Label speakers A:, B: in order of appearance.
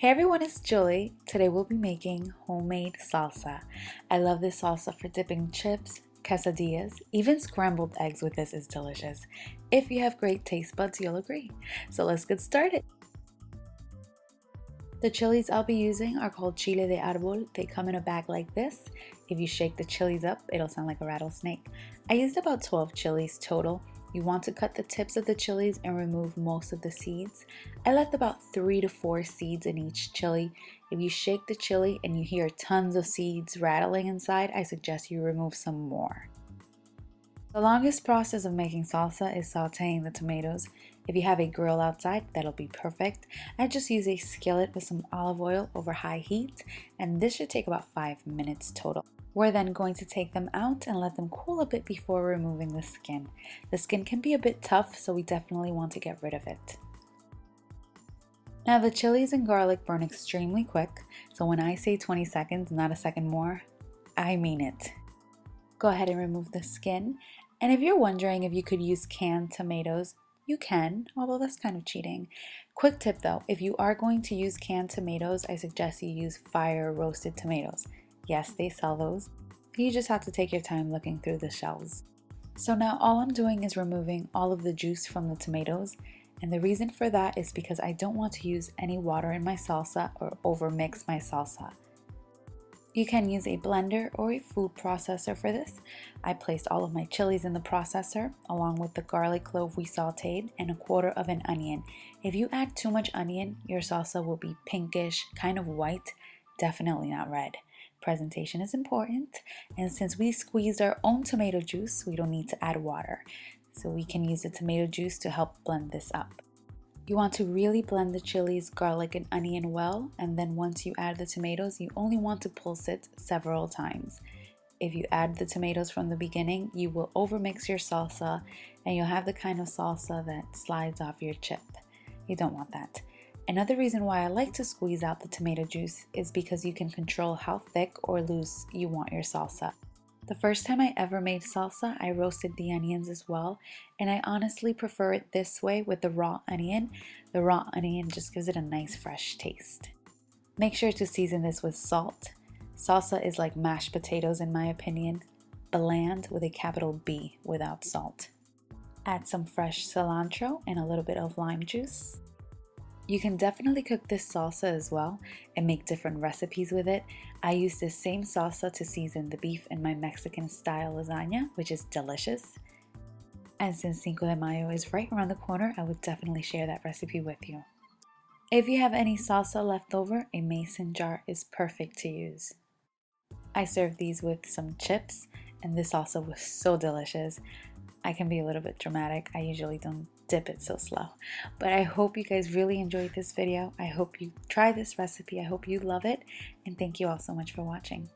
A: Hey everyone, it's Julie. Today we'll be making homemade salsa. I love this salsa for dipping chips, quesadillas, even scrambled eggs with this is delicious. If you have great taste buds, you'll agree. So let's get started. The chilies I'll be using are called chile de árbol. They come in a bag like this. If you shake the chilies up, it'll sound like a rattlesnake. I used about 12 chilies total. You want to cut the tips of the chilies and remove most of the seeds. I left about 3 to 4 seeds in each chili. If you shake the chili and you hear tons of seeds rattling inside, I suggest you remove some more. The longest process of making salsa is sauteing the tomatoes. If you have a grill outside, that'll be perfect. I just use a skillet with some olive oil over high heat, and this should take about 5 minutes total. We're then going to take them out and let them cool a bit before removing the skin. The skin can be a bit tough, so we definitely want to get rid of it. Now the chilies and garlic burn extremely quick, so when I say 20 seconds, not a second more, I mean it. Go ahead and remove the skin. And if you're wondering if you could use canned tomatoes, you can, although that's kind of cheating. Quick tip though, if you are going to use canned tomatoes, I suggest you use fire roasted tomatoes. Yes, they sell those. You just have to take your time looking through the shells. So now all I'm doing is removing all of the juice from the tomatoes, and the reason for that is because I don't want to use any water in my salsa or overmix my salsa. You can use a blender or a food processor for this. I placed all of my chilies in the processor along with the garlic clove we sauteed and a quarter of an onion. If you add too much onion, your salsa will be pinkish, kind of white, definitely not red. Presentation is important, and since we squeezed our own tomato juice, we don't need to add water. So we can use the tomato juice to help blend this up. You want to really blend the chilies, garlic, and onion well, and then once you add the tomatoes, you only want to pulse it several times. If you add the tomatoes from the beginning, you will overmix your salsa, and you'll have the kind of salsa that slides off your chip. You don't want that. Another reason why I like to squeeze out the tomato juice is because you can control how thick or loose you want your salsa. The first time I ever made salsa, I roasted the onions as well, and I honestly prefer it this way with the raw onion. The raw onion just gives it a nice fresh taste. Make sure to season this with salt. Salsa is like mashed potatoes in my opinion, bland with a capital B without salt. Add some fresh cilantro and a little bit of lime juice. You can definitely cook this salsa as well and make different recipes with it. I use this same salsa to season the beef in my Mexican style lasagna, which is delicious. And since Cinco de Mayo is right around the corner, I would definitely share that recipe with you. If you have any salsa left over, a mason jar is perfect to use. I served these with some chips, and this also was so delicious. I can be a little bit dramatic. I usually don't dip it so slow. But I hope you guys really enjoyed this video. I hope you try this recipe. I hope you love it. And thank you all so much for watching.